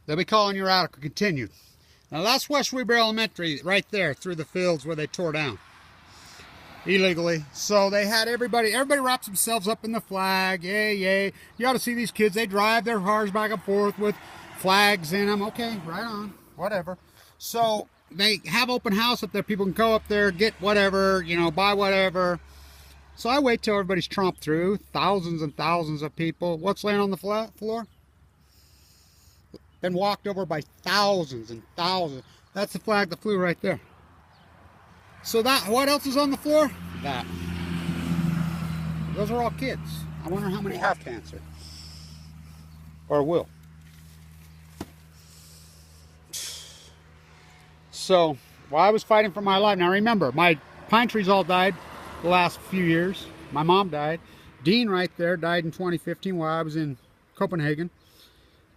They'll be calling your article continued. Now that's West Weber Elementary right there through the fields where they tore down illegally. So they had everybody wraps themselves up in the flag. Yay, yay. You ought to see these kids. They drive their cars back and forth with flags in them. Okay, right on. Whatever. So they have open house up there. People can go up there, get whatever, you know, buy whatever. So I wait till everybody's tromped through. Thousands and thousands of people. What's laying on the floor? Been walked over by thousands and thousands. That's the flag that flew right there. So that, what else is on the floor? That. Those are all kids. I wonder how many have cancer. Or will. So, while I was fighting for my life, now remember, my pine trees all died the last few years. My mom died. Dean right there died in 2015 while I was in Copenhagen,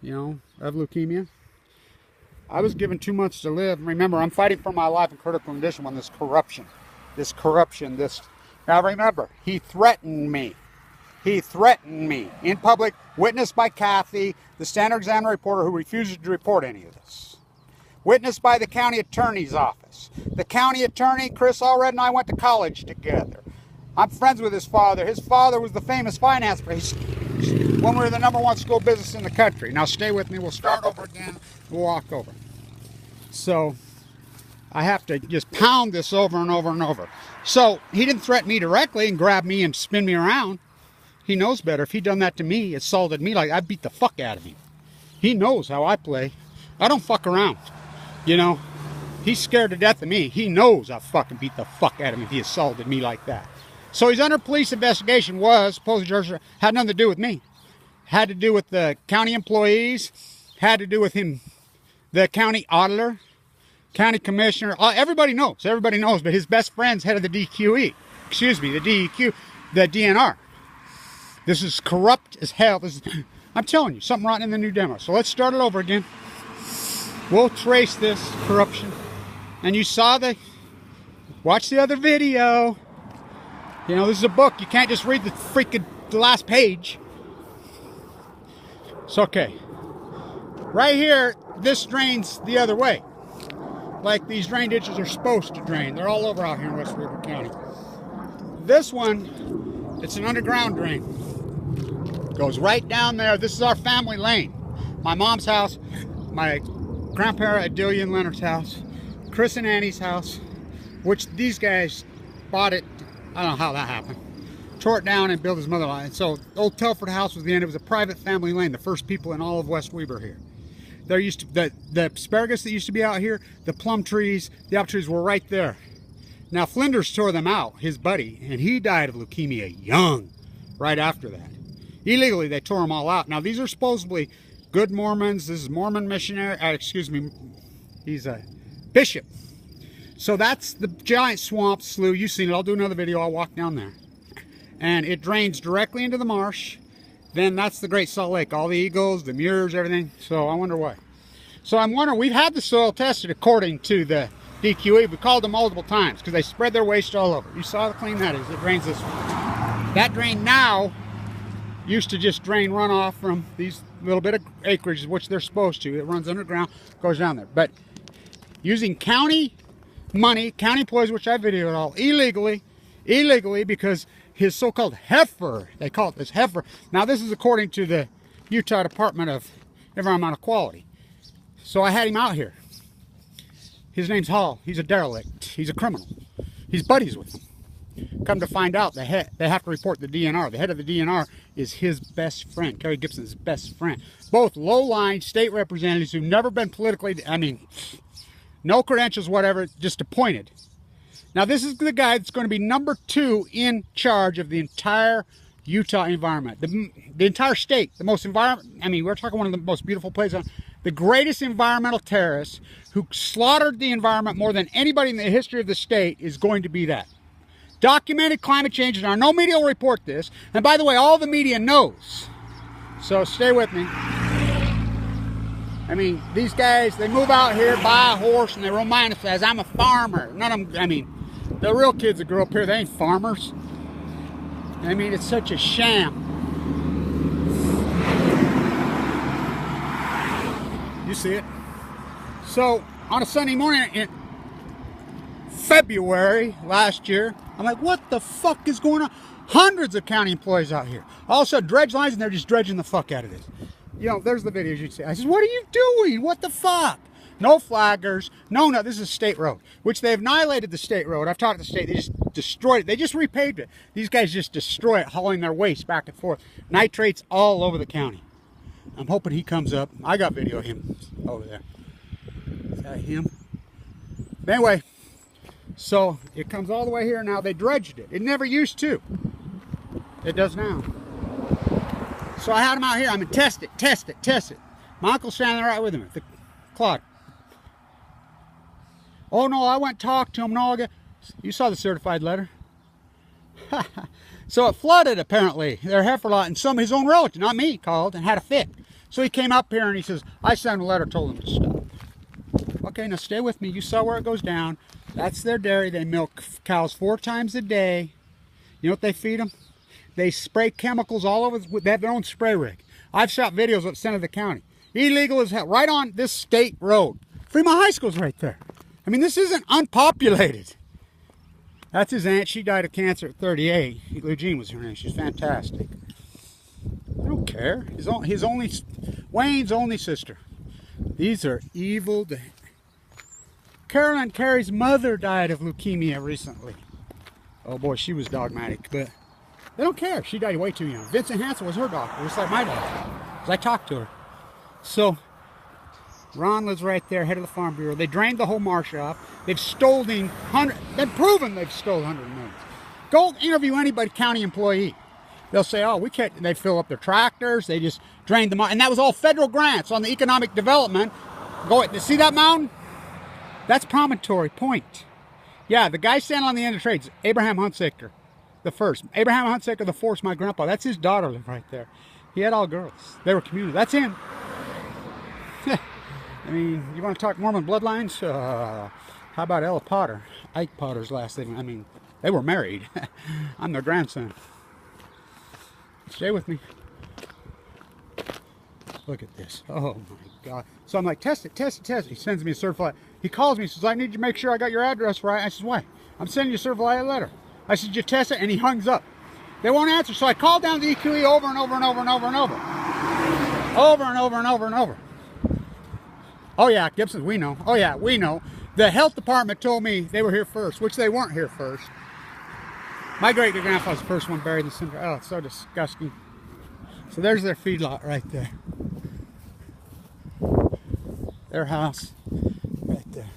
you know, of leukemia. I was given 2 months to live. Remember, I'm fighting for my life in critical condition when this corruption. Now remember, he threatened me. He threatened me in public, witnessed by Cathy, the Standard Examiner reporter who refuses to report any of this. Witnessed by the county attorney's office. The county attorney, Chris Allred, and I went to college together. I'm friends with his father. His father was the famous finance priest when we were the #1 school business in the country. Now stay with me. We'll start over again. We'll walk over. So I have to just pound this over and over and over. So he didn't threaten me directly and grab me and spin me around. He knows better. If he'd done that to me, assaulted me, like I beat the fuck out of him. He knows how I play. I don't fuck around. You know, he's scared to death of me. He knows I fucking beat the fuck out of him if he assaulted me like that. So he's under police investigation. Was supposed to had nothing to do with me. Had to do with the county employees. Had to do with him, the county auditor, county commissioner. Everybody knows. Everybody knows. But his best friend's head of the D.Q.E. Excuse me, the D.Q. The DNR. This is corrupt as hell. I'm telling you, something rotten in the new demo. So let's start it over again. We'll trace this corruption. And you saw watch the other video. You know, this is a book. You can't just read the last page. It's okay. Right here, this drains the other way. Like these drain ditches are supposed to drain. They're all over out here in West Weber County. This one, it's an underground drain. Goes right down there. This is our family lane. My mom's house, my grandparent Adelia and Leonard's house, Chris and Annie's house, which these guys bought it. I don't know how that happened. Tore it down and built his mother line. So old Telford House was the end. It was a private family lane. The first people in all of West Weber here. There used to the asparagus that used to be out here, the plum trees, the apple trees were right there. Now Flinders tore them out, his buddy, and he died of leukemia young, right after that. Illegally, they tore them all out. Now these are supposedly good Mormons. This is Mormon missionary. Excuse me, he's a bishop. So that's the giant swamp slough. You've seen it. I'll do another video. I'll walk down there. And it drains directly into the marsh. Then that's the Great Salt Lake. All the eagles, the muirs, everything. So I wonder why. So I'm wondering, we've had the soil tested according to the D.Q.E. We called them multiple times because they spread their waste all over. You saw how clean that is. It drains this way. That drain now used to just drain runoff from these little bit of acreage, which they're supposed to. It runs underground, goes down there. But using county money, county employees, which I videoed all, illegally because his so-called heifer, they call it this heifer. Now this is according to the Utah Department of Environmental Quality. So I had him out here. His name's Hall. He's a derelict. He's a criminal. He's buddies with him. Come to find out, they have to report the DNR. The head of the DNR is his best friend. Kerry Gibson's best friend. Both low-line state representatives who've never been politically, no credentials, whatever, just appointed. Now this is the guy that's going to be #2 in charge of the entire Utah environment. The entire state, the most we're talking one of the most beautiful places on, the greatest environmental terrorist who slaughtered the environment more than anybody in the history of the state is going to be that. Documented climate change, and no media will report this. And by the way, all the media knows. So stay with me. These guys, they move out here, buy a horse, and they romanticize, I'm a farmer. None of them, the real kids that grow up here, they ain't farmers. It's such a sham. You see it? So on a Sunday morning in February last year, I'm like, what the fuck is going on? Hundreds of county employees out here. All of a sudden, dredge lines, and they're just dredging the fuck out of this. You know, there's the videos you'd see. I said, what are you doing? What the fuck? No flaggers. No, this is a state road, which they've annihilated the state road. I've talked to the state. They just destroyed it. They just repaved it. These guys just destroy it, hauling their waste back and forth. Nitrates all over the county. I'm hoping he comes up. I got video of him over there. Is that him? But anyway, so it comes all the way here now. They dredged it. It never used to. It does now. So I had him out here. I'm going to test it, test it, test it. My uncle's standing right with him at the clock. Oh no, I went and talked to him. No, you saw the certified letter. So it flooded apparently, their heifer lot, and some of his own relatives, not me, called and had a fit. So he came up here and he says, I sent a letter, told him to stop. Okay, now stay with me. You saw where it goes down. That's their dairy. They milk cows 4 times a day. You know what they feed them? They spray chemicals all over. They have their own spray rig. I've shot videos of sent to the county. Illegal as hell. Right on this state road. Fremont High School's right there. I mean, this isn't unpopulated. That's his aunt. She died of cancer at 38. Eugene was her name. She's fantastic. I don't care. Wayne's only sister. These are evil. Carolyn Carey's mother died of leukemia recently. Oh boy, she was dogmatic, but they don't care. She died way too young. Vincent Hansen was her doctor, just like my doctor, because I talked to her. So, Ron lives right there, head of the Farm Bureau. They drained the whole marsh off. They've stolen they've proven they've stolen $100 million. Go interview anybody, county employee. They'll say, oh, we can't. They fill up their tractors. They just drained them. And that was all federal grants on the economic development. See that mountain? That's Promontory Point. Yeah, the guy standing on the end of trades, Abraham Hunsaker, the first. Abraham Hunsaker the fourth, my grandpa. That's his daughter lived right there. He had all girls. They were community. That's him. I mean, you want to talk Mormon bloodlines? How about Ella Potter? Ike Potter's last name. I mean, they were married. I'm their grandson. Stay with me. Look at this. Oh my God. So I'm like, test it, test it, test it. He sends me a certified. He calls me, says, I need you to make sure I got your address right. I says, why? I'm sending you a certified letter. I said, you test it? And he hangs up. They won't answer. So I called down the D.Q.E over and over and over and over and over. Over and over and over and over. Oh yeah, Gibson, we know. Oh yeah, we know. The health department told me they were here first, which they weren't here first. My great-grandpa was the first one buried in the cemetery. Oh, it's so disgusting. So there's their feedlot right there. Their house right there.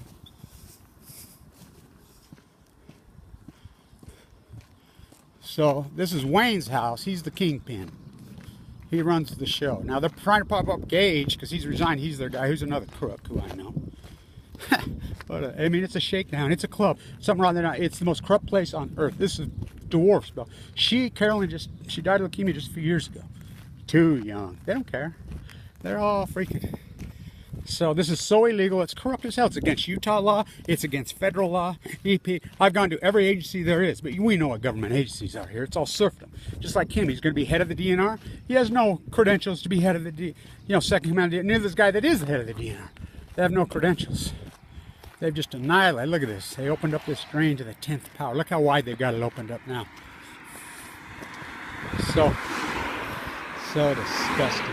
So this is Wayne's house. He's the kingpin. He runs the show. Now they're trying to pop up Gage because he's resigned. He's their guy. Who's another crook who I know. But I mean, it's a shakedown. It's a club. Something wrong there now. It's the most corrupt place on earth. This is dwarfs, Bill. Carolyn she died of leukemia just a few years ago. Too young. They don't care. They're all freaking. So this is so illegal. It's corrupt as hell. It's against Utah law. It's against federal law. EP. I've gone to every agency there is, but we know what government agencies are here. It's all serfdom. Just like him, he's going to be head of the DNR. He has no credentials to be head of the second command. Neither this guy that is the head of the DNR. They have no credentials. They've just annihilated. Look at this. They opened up this drain to the 10th power. Look how wide they've got it opened up now. So disgusting.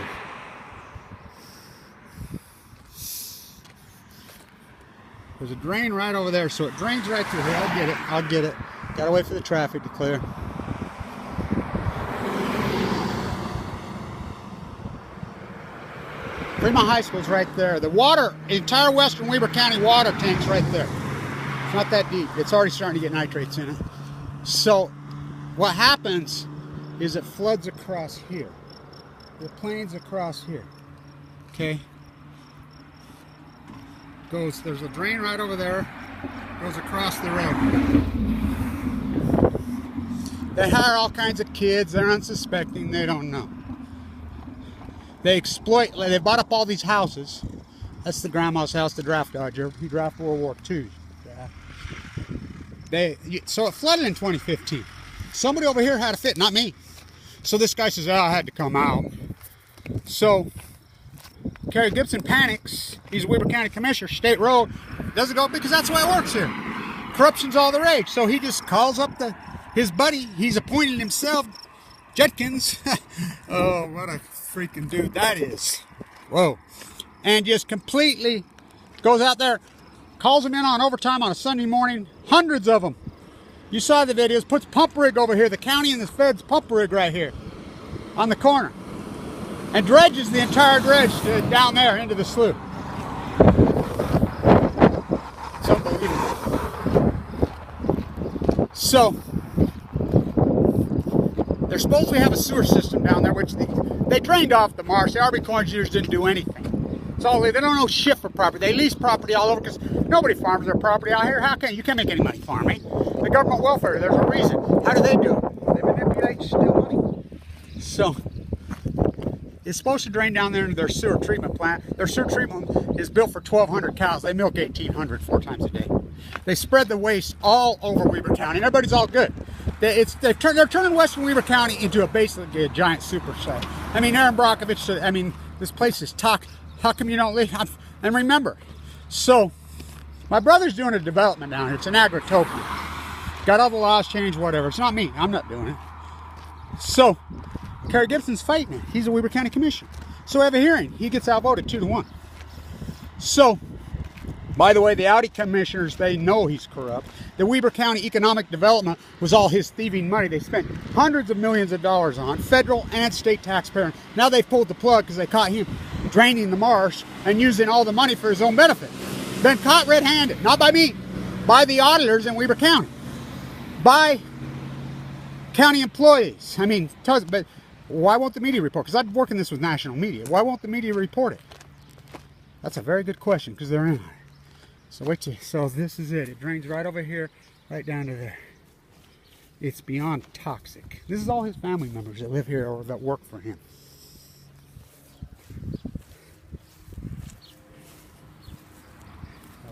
There's a drain right over there, so it drains right through here. I'll get it. Gotta wait for the traffic to clear. Fremont High School's right there. The water, entire western Weber County water tank's right there. It's not that deep. It's already starting to get nitrates in it. So what happens is it floods across here. The plains across here. Okay? There's a drain right over there. Goes across the road. They hire all kinds of kids. They're unsuspecting. They don't know. They exploit. They bought up all these houses. That's the grandma's house, the draft dodger. He drafted World War II. So it flooded in 2015. Somebody over here had a fit, not me. So this guy says, oh, I had to come out. So Kerry Gibson panics. He's a Weber County Commissioner, State Road. Doesn't go because that's the way it works here. Corruption's all the rage. So he just calls up his buddy. He's appointed himself, Judkins. Oh, what a freaking dude that is. Whoa. And just completely goes out there, calls them in on overtime on a Sunday morning. Hundreds of them. You saw the videos. Puts pump rig over here. The county and the feds pump rig right here on the corner. And dredges the entire dredge down there into the slough. It's unbelievable. So, they're supposed to have a sewer system down there, which they drained off the marsh. The R.I.C.O engineers didn't do anything. So they don't know shit for property. They lease property all over because nobody farms their property out here. How can you can't make any money farming? The government welfare, there's a reason. How do they do it? They manipulate still money. So it's supposed to drain down there into their sewer treatment plant. Their sewer treatment is built for 1,200 cows. They milk 1,800 4 times a day. They spread the waste all over Weber County, and everybody's all good. They're turning Western Weber County into basically a giant super site. I mean, Aaron Brockovich, I mean, this place is talk. How come you don't leave? And remember, so my brother's doing a development down here. It's an agritopia. Got all the laws changed, whatever. It's not me. I'm not doing it. So Kerry Gibson's fighting it. He's a Weber County Commissioner. So we have a hearing. He gets outvoted 2-1. So, by the way, the Audi commissioners, they know he's corrupt. The Weber County economic development was all his thieving money. They spent hundreds of millions of dollars on federal and state taxpayer. Now they've pulled the plug because they caught him draining the marsh and using all the money for his own benefit. Been caught red-handed, not by me, by the auditors in Weber County, by county employees. I mean, but why won't the media report? Because I'm working this with national media. Why won't the media report it? That's a very good question because they're in on it. So wait till, so this is it. It drains right over here, right down to there. It's beyond toxic. This is all his family members that live here or that work for him.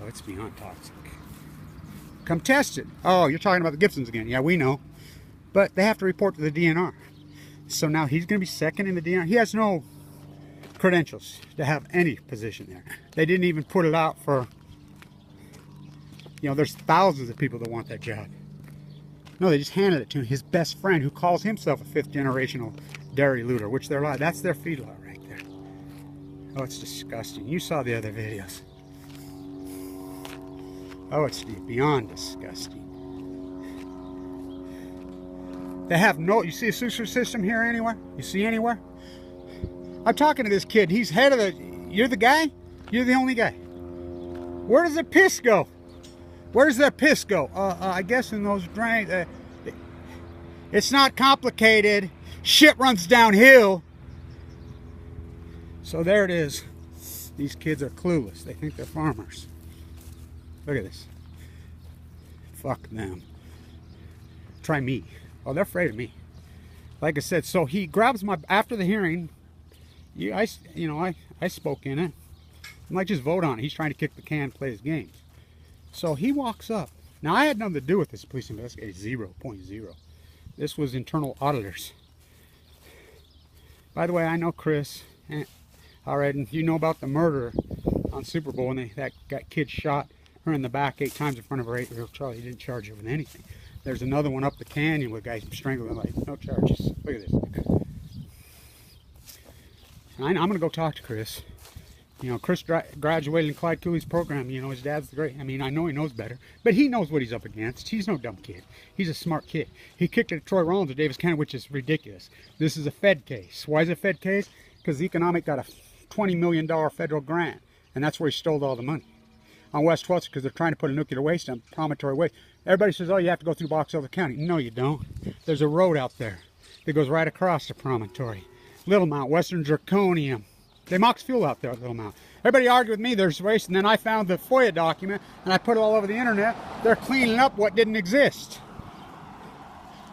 Oh, it's beyond toxic. Come test it. Oh, you're talking about the Gibsons again. Yeah, we know. But they have to report to the DNR. So now he's going to be second in the DNR. He has no credentials to have any position there. They didn't even put it out for, you know, there's thousands of people that want that job. No, they just handed it to his best friend who calls himself a 5th generational dairy looter, which they're like, that's their feedlot right there. Oh, it's disgusting. You saw the other videos. Oh, it's beyond disgusting. They have no, you see a sewer system here anywhere? You see anywhere? I'm talking to this kid. He's head of the, you're the guy? You're the only guy. Where does the piss go? Where does that piss go? I guess in those drains. It's not complicated. Shit runs downhill. So there it is. These kids are clueless. They think they're farmers. Look at this. Fuck them. Try me. Oh, they're afraid of me. Like I said, so he grabs my, after the hearing, I spoke in it. I'm like, just vote on it. He's trying to kick the can, play his games. So he walks up. Now, I had nothing to do with this police investigation, 0.0. This was internal auditors. By the way, I know Chris. All right, and you know about the murder on Super Bowl when that kid shot her in the back 8 times in front of her 8-year-old child. He didn't charge her with anything. There's another one up the canyon with guys strangling, like, no charges. Look at this. And I'm going to go talk to Chris. You know, Chris graduated in Clyde Cooley's program. You know, his dad's the great. I mean, I know he knows better. But he knows what he's up against. He's no dumb kid. He's a smart kid. He kicked it at Troy Rollins at Davis County, which is ridiculous. This is a Fed case. Why is it a Fed case? Because the economic got a $20 million federal grant. And that's where he stole all the money. On West 12th, because they're trying to put a nuclear waste dump, promontory waste. Everybody says, oh, you have to go through Box Elder County. No, you don't. There's a road out there that goes right across the promontory. Little Mount, Western Zirconium. They mox fuel out there at Little Mount. Everybody argued with me there's waste, and then I found the FOIA document, and I put it all over the internet. They're cleaning up what didn't exist.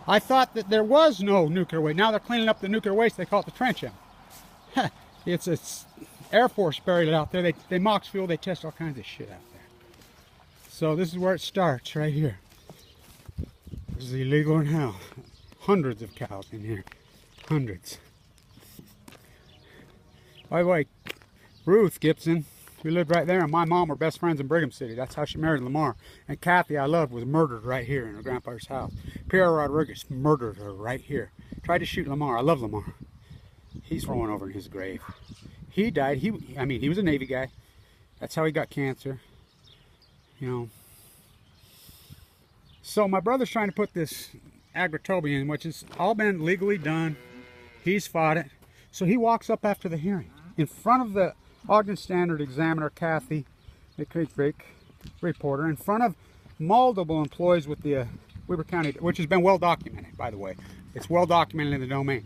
I thought that there was no nuclear waste. Now they're cleaning up the nuclear waste. They call it the trench out. It's Air Force buried it out there. They mox fuel. They test all kinds of shit out there. So this is where it starts, right here. This is illegal in hell. Hundreds of cows in here. Hundreds. By the way, Ruth Gibson, we lived right there, and my mom were best friends in Brigham City. That's how she married Lamar. And Cathy, I loved, was murdered right here in her grandpa's house. Pierre Rodriguez murdered her right here. Tried to shoot Lamar. I love Lamar. He's rolling over in his grave. He died. He was a Navy guy. That's how he got cancer. You know. So my brother's trying to put this agritobium, which has all been legally done. He's fought it. So he walks up after the hearing in front of the Ogden Standard examiner, Cathy, McKitrick, reporter, in front of multiple employees with the Weber County, which has been well documented, by the way. It's well documented in the domain.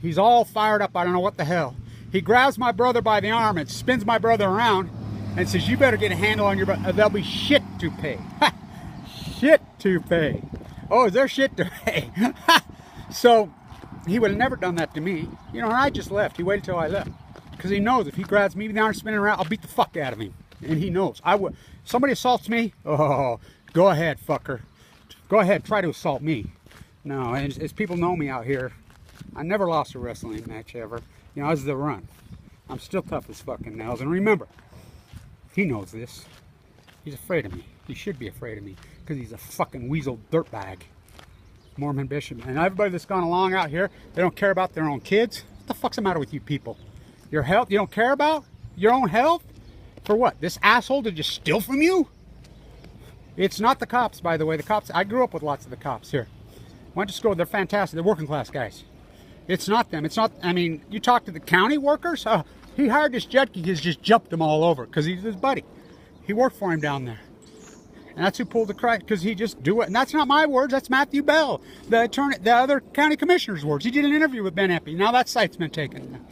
He's all fired up. I don't know what the hell. He grabs my brother by the arm and spins my brother around and says, "You better get a handle on your brother. There'll be shit to pay." Shit to pay. Oh, is there shit to pay? So he would have never done that to me. You know, and I just left. He waited till I left. Because he knows if he grabs me down spinning around, I'll beat the fuck out of him. And he knows. I would. Somebody assaults me, oh, go ahead, fucker. Go ahead, try to assault me. No, as people know me out here, I never lost a wrestling match ever. You know, I was the run. I'm still tough as fucking nails. And remember, he knows this. He's afraid of me. He should be afraid of me. Because he's a fucking weasel dirtbag. Mormon bishop. And everybody that's gone along out here, they don't care about their own kids. What the fuck's the matter with you people? Your health? You don't care about your own health? For what? This asshole to just steal from you? It's not the cops, by the way. The cops, I grew up with lots of the cops here. Went to school. They're fantastic. They're working class guys. It's not them. It's not, I mean, you talk to the county workers. He hired this judge. He just jumped them all over because he's his buddy. He worked for him down there. And that's who pulled the crack, because he just do it. And that's not my words. That's Matthew Bell, the attorney, the other county commissioner's words. He did an interview with Ben Eppie. Now that site's been taken.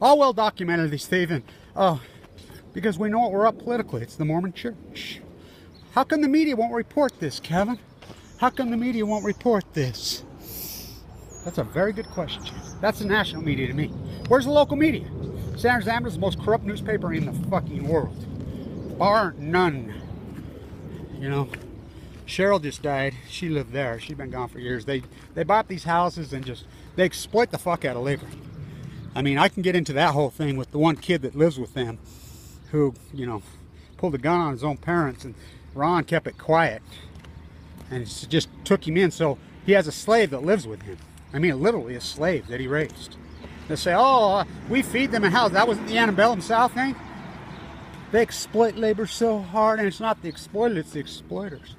All well documented, these thieving. Oh, because we know what we're up politically. It's the Mormon Church. How come the media won't report this, Kevin? How come the media won't report this? That's a very good question. That's the national media to me. Where's the local media? Standard Examiner is the most corrupt newspaper in the fucking world. Bar none. You know, Cheryl just died. She lived there. She's been gone for years. They buy up these houses and just, they exploit the fuck out of labor. I mean, I can get into that whole thing with the one kid that lives with them who, you know, pulled a gun on his own parents, and Ron kept it quiet and just took him in. So he has a slave that lives with him. I mean, literally a slave that he raised. They say, oh, we feed them a house. That wasn't the antebellum South thing. They exploit labor so hard, and it's not the exploited, it's the exploiters.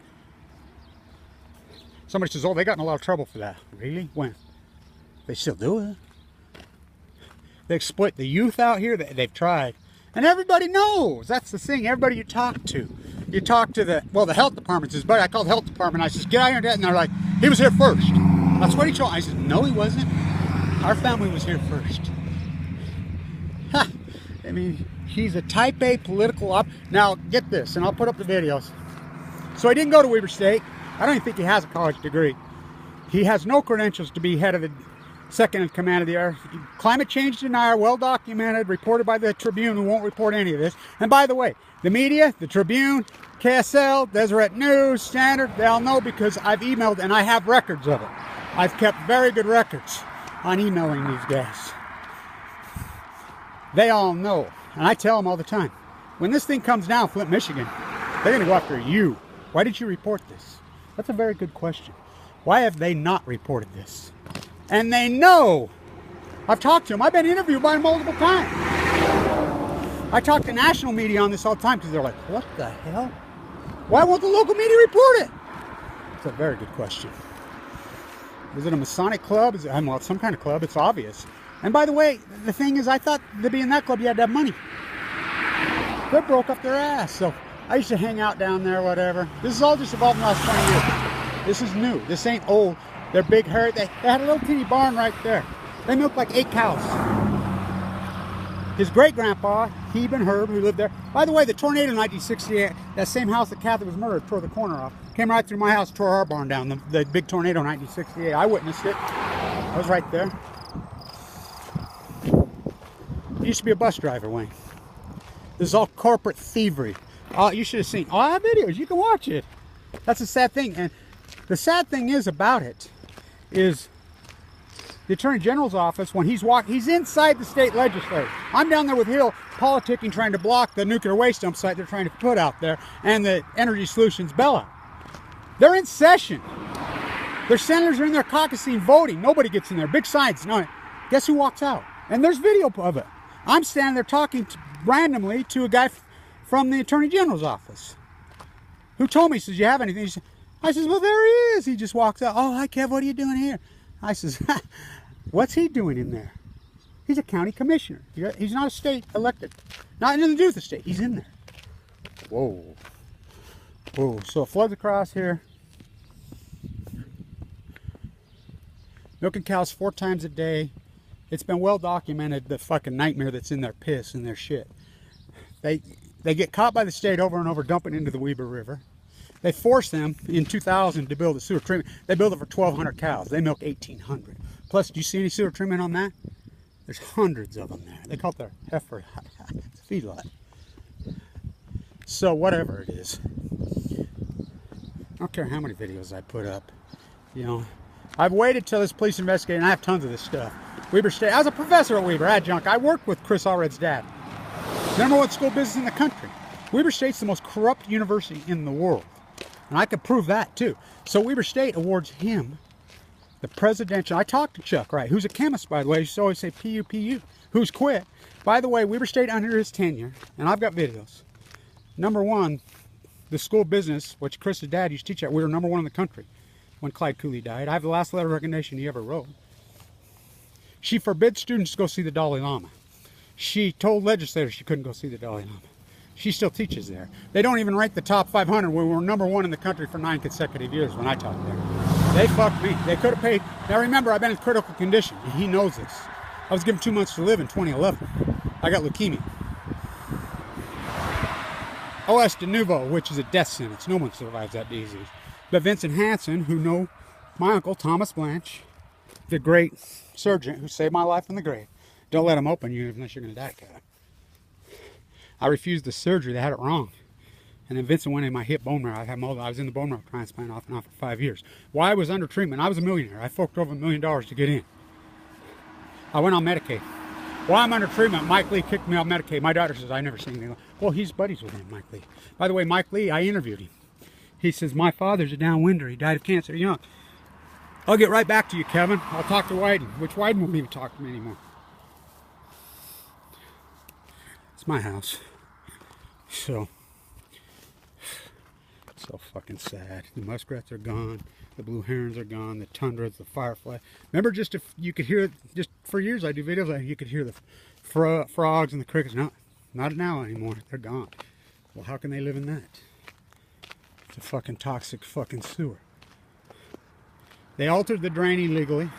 Somebody says, oh, they got in a lot of trouble for that. Really? When? They still do it. They exploit the youth out here. They've tried. And everybody knows. That's the thing. Everybody you talk to. You talk to the, well, the health department says, buddy, I called the health department. I says, get out here and they're like, he was here first. That's what he told me. I said, no, he wasn't. Our family was here first. Ha! I mean, he's a type A political op. Now, get this, and I'll put up the videos. So he didn't go to Weber State. I don't even think he has a college degree. He has no credentials to be head of the second in command of the Earth. Climate change denier, well documented, reported by the Tribune, who won't report any of this. And by the way, the media, the Tribune, KSL, Deseret News, Standard, they all know because I've emailed and I have records of it. I've kept very good records on emailing these guys. They all know. And I tell them all the time, when this thing comes down, Flint, Michigan, they're going to go after you. Why did you report this? That's a very good question. Why have they not reported this? And they know. I've talked to them. I've been interviewed by them multiple times. I talk to national media on this all the time because they're like, what the hell? Why won't the local media report it? It's a very good question. Is it a Masonic club? Is it, well, it's some kind of club. It's obvious. And by the way, the thing is, I thought to be in that club, you had to have money. They broke up their ass. So I used to hang out down there, whatever. This is all just evolved in the last 20 years. This is new. This ain't old. They're big, hairy. They had a little teeny barn right there. They milked like 8 cows. His great-grandpa, Hebe and Herb, who lived there. By the way, the tornado in 1968, that same house that Cathy was murdered, tore the corner off. Came right through my house, tore our barn down. The big tornado in 1968. I witnessed it. I was right there. He used to be a bus driver, Wayne. This is all corporate thievery. Oh, you should have seen. Oh, I have videos. You can watch it. That's a sad thing. And the sad thing is about it is the Attorney General's office, when he's inside the state legislature. I'm down there with Hill, politicking, trying to block the nuclear waste dump site they're trying to put out there, and the Energy Solutions bailout. They're in session. Their senators are in there caucusing, voting. Nobody gets in there. Big signs. No, guess who walks out? And there's video of it. I'm standing there talking randomly to a guy from the Attorney General's office who told me, he says, you have anything? I says, well, there he is. He just walks out. Oh, hi, Kev, what are you doing here? I says, what's he doing in there? He's a county commissioner. He's not a state elected. Not anything to do with the state. He's in there. Whoa. Whoa. So it floods across here. Milking cows 4 times a day. It's been well documented, the fucking nightmare that's in their piss and their shit. They get caught by the state over and over dumping into the Weber River. They forced them in 2000 to build a sewer treatment. They built it for 1,200 cows. They milk 1,800. Plus, do you see any sewer treatment on that? There's hundreds of them there. They call it their heifer feedlot. So whatever it is, I don't care how many videos I put up. You know, I've waited till this police investigation. I have tons of this stuff. Weber State. I was a professor at Weber, adjunct. I worked with Chris Allred's dad. #1 school business in the country. Weber State's the most corrupt university in the world. And I could prove that too. So Weber State awards him the presidential. I talked to Chuck, right, who's a chemist, by the way. He used to always say PU, who's quit. By the way, Weber State under his tenure, and I've got videos. #1, the school business, which Chris's dad used to teach at, we were #1 in the country when Clyde Cooley died. I have the last letter of resignation he ever wrote. She forbids students to go see the Dalai Lama. She told legislators she couldn't go see the Dalai Lama. She still teaches there. They don't even rank the top 500. We were #1 in the country for 9 consecutive years when I taught there. They fucked me. They could have paid. Now remember, I've been in critical condition. He knows this. I was given 2 months to live in 2011. I got leukemia. OS de novo, which is a death sentence. No one survives that disease. But Vincent Hansen, who know my uncle, Thomas Blanch, the great surgeon who saved my life from the grave. Don't let him open you unless you're going to die, Cathy. I refused the surgery. They had it wrong. And then Vincent went in my hip bone marrow. I was in the bone marrow transplant off and on for 5 years. Why I was under treatment? I was a millionaire. I forked over $1 million to get in. I went on Medicaid. While I'm under treatment, Mike Lee kicked me off Medicaid. My daughter says, I never seen anything. Well, he's buddies with him, Mike Lee. By the way, Mike Lee, I interviewed him. He says, my father's a downwinder. He died of cancer young. I'll get right back to you, Kevin. I'll talk to Wyden, which Wyden won't even talk to me anymore. It's my house. So fucking sad. The muskrats are gone. The blue herons are gone. The tundras, the firefly. Remember, just if you could hear, just for years I do videos, you could hear the frogs and the crickets. No, not now anymore. They're gone. Well, how can they live in that? It's a fucking toxic fucking sewer. They altered the drain illegally.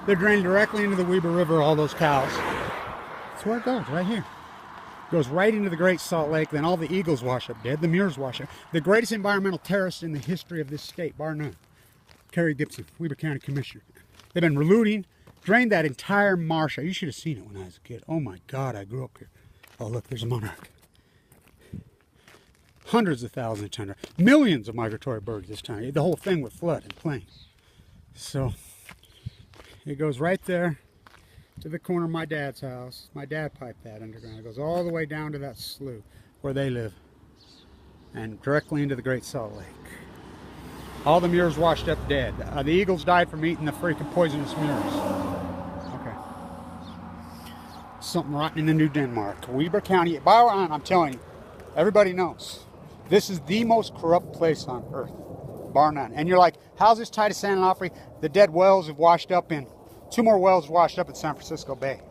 They're draining directly into the Weber River, all those cows. That's where it goes, right here. It goes right into the Great Salt Lake. Then all the eagles wash up dead. The Muirs wash up. The greatest environmental terrorist in the history of this state, bar none. Kerry Gibson, Weber County Commissioner. They've been relooting, drained that entire marsh. You should have seen it when I was a kid. Oh my God, I grew up here. Oh look, there's a monarch. Hundreds of thousands of tundra. Millions of migratory birds this time. The whole thing would flood and plains. So it goes right there to the corner of my dad's house. My dad piped that underground. It goes all the way down to that slough where they live and directly into the Great Salt Lake. All the Muirs washed up dead. The eagles died from eating the freaking poisonous Muirs. Okay. Something rotten in New Denmark. Weber County. I'm telling you, everybody knows. This is the most corrupt place on earth. Bar none. And you're like, how's this tied to San Onofre? The dead wells have washed up in, 2 more wells washed up in San Francisco Bay.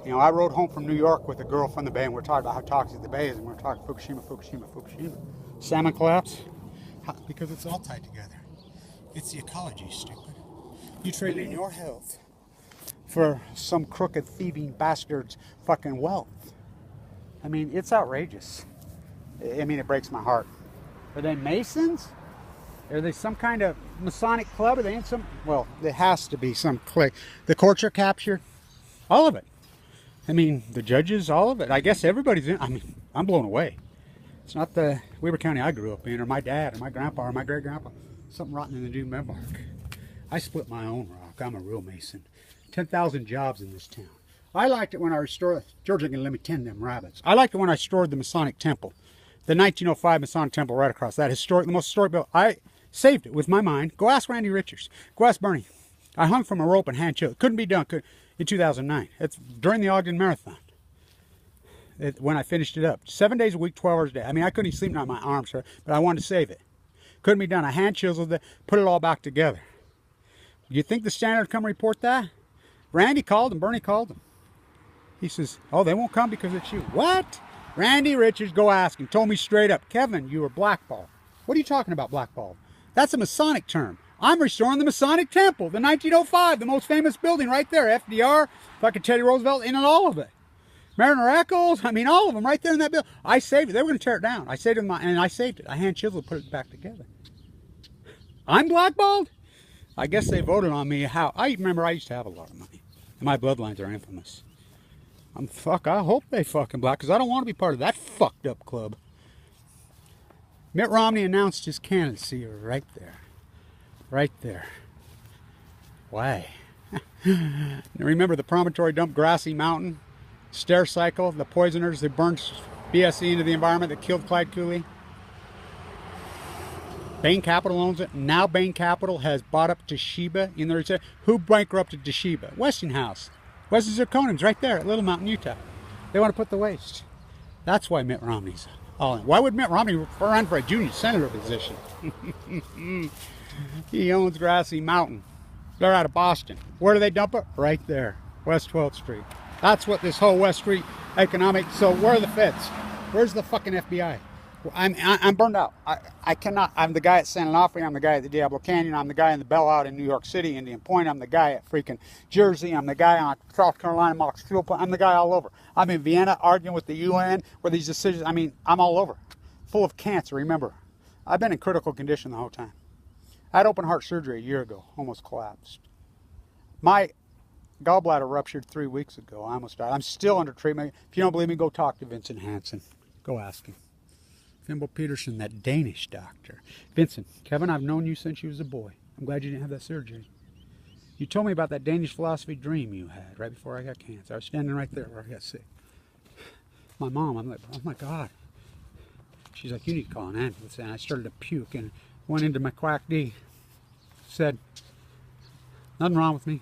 You know, I rode home from New York with a girl from the Bay, and we're talking about how toxic the Bay is, and we're talking Fukushima. Salmon collapse? Because it's all tied together. It's the ecology, stupid. You trade in your health for some crooked, thieving bastard's fucking wealth. I mean, it's outrageous. I mean, it breaks my heart. Are they Masons? Are they some kind of Masonic club? Are they in some? Well, there has to be some clique. The courts are captured. All of it. I mean, the judges, all of it. I guess everybody's in. I mean, I'm blown away. It's not the Weber County I grew up in, or my dad, or my grandpa, or my great-grandpa. Something rotten in the New Denmark. I split my own rock. I'm a real Mason. 10,000 jobs in this town. I liked it when I restored, George, can let me tend them rabbits. I liked it when I restored the Masonic Temple. The 1905 Masonic Temple right across that historic, the most historic building. I saved it with my mind. Go ask Randy Richards. Go ask Bernie. I hung from a rope and hand chilled. Couldn't be done in 2009. It's during the Ogden Marathon. When I finished it up. 7 days a week, 12 hours a day. I mean, I couldn't even sleep on my arms, but I wanted to save it. Couldn't be done. I hand chiseled it, put it all back together. You think the Standard would come report that? Randy called him. Bernie called him. He says, oh, they won't come because it's you. What? Randy Richards, go ask him. Told me straight up, Kevin, you were blackballed. What are you talking about, blackballed? That's a Masonic term. I'm restoring the Masonic Temple, the 1905, the most famous building right there. FDR, fucking Teddy Roosevelt, in and all of it. Mariner Eccles, I mean, all of them right there in that building. I saved it. They were going to tear it down. I saved it, and I saved it. I hand chiseled, put it back together. I'm blackballed? I guess they voted on me. How? I remember I used to have a lot of money. And my bloodlines are infamous. I hope they fucking black, because I don't want to be part of that fucked up club. Mitt Romney announced his candidacy right there. Right there. Why? Remember the promontory dump, Grassy Mountain, stair cycle, the poisoners that burned BSE into the environment that killed Clyde Cooley? Bain Capital owns it. Now Bain Capital has bought up Toshiba in there. Who bankrupted Toshiba? Westinghouse. Wesley Zirconium's right there at Little Mountain, Utah. They want to put the waste. That's why Mitt Romney's all in. Why would Mitt Romney run for a junior senator position? He owns Grassy Mountain. They're out of Boston. Where do they dump it? Right there, West 12th Street. That's what this whole West Street economic. So where are the feds? Where's the fucking FBI? I'm burned out. I cannot. I'm the guy at San Onofre. I'm the guy at the Diablo Canyon. I'm the guy in the Bell out in New York City, Indian Point. I'm the guy at freaking Jersey. I'm the guy on South Carolina, Mox Fuel Plant. I'm the guy all over. I'm in Vienna arguing with the UN where these decisions. I mean, I'm all over. Full of cancer. Remember, I've been in critical condition the whole time. I had open heart surgery a year ago. Almost collapsed. My gallbladder ruptured 3 weeks ago. I almost died. I'm still under treatment. If you don't believe me, go talk to Vincent Hansen. Go ask him. Fimbo Peterson, that Danish doctor. Vincent, Kevin, I've known you since you was a boy. I'm glad you didn't have that surgery. You told me about that Danish philosophy dream you had right before I got cancer. I was standing right there where I got sick. My mom, I'm like, oh my God. She's like, you need to call an ambulance. And I started to puke and went into my quack D. Said, nothing wrong with me.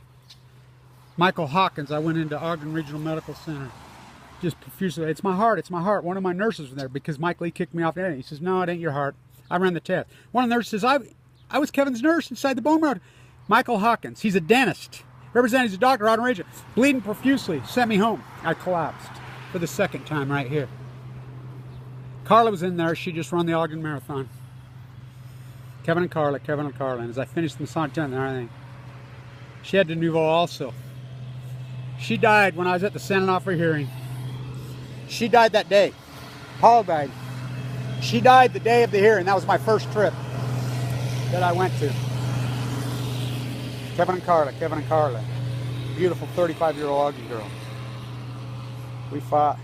Michael Hawkins, I went into Ogden Regional Medical Center. Just profusely, it's my heart, it's my heart. One of my nurses was there because Mike Lee kicked me off there. He says, no, it ain't your heart. I ran the test. One of the nurses says, I was Kevin's nurse inside the bone marrow. Michael Hawkins, he's a dentist. Representing, he's a doctor out in region. Bleeding profusely, sent me home. I collapsed for the second time right here. Carla was in there. She just run the Ogden Marathon. Kevin and Carla. And as I finished the Masonic Temple and everything, she had de nouveau also. She died when I was at the San Onofre hearing. She died that day. Paul died. She died the day of the hearing. That was my first trip that I went to. Kevin and Carla. Beautiful 35-year-old Augie girl. We fought.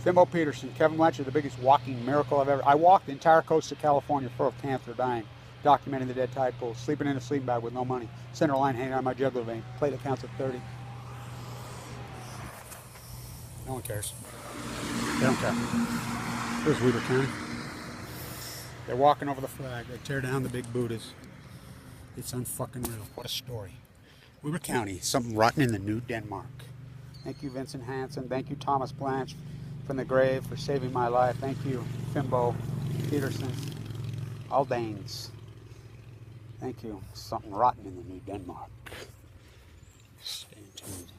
Fimbo Peterson, Kevin Blanch, the biggest walking miracle I've ever. I walked the entire coast of California full of cancer, dying, documenting the dead tide pools, sleeping in a sleeping bag with no money, center line hanging on my jugular vein, platelet counts at 30. No one cares. They don't care. Here's Weber County. They're walking over the flag. They tear down the big Buddhas. It's unfucking real. What a story. Weber County, something rotten in the new Denmark. Thank you, Vincent Hansen. Thank you, Thomas Blanch from the grave for saving my life. Thank you, Fimbo Peterson. All Danes. Thank you. Something rotten in the new Denmark. Stay tuned.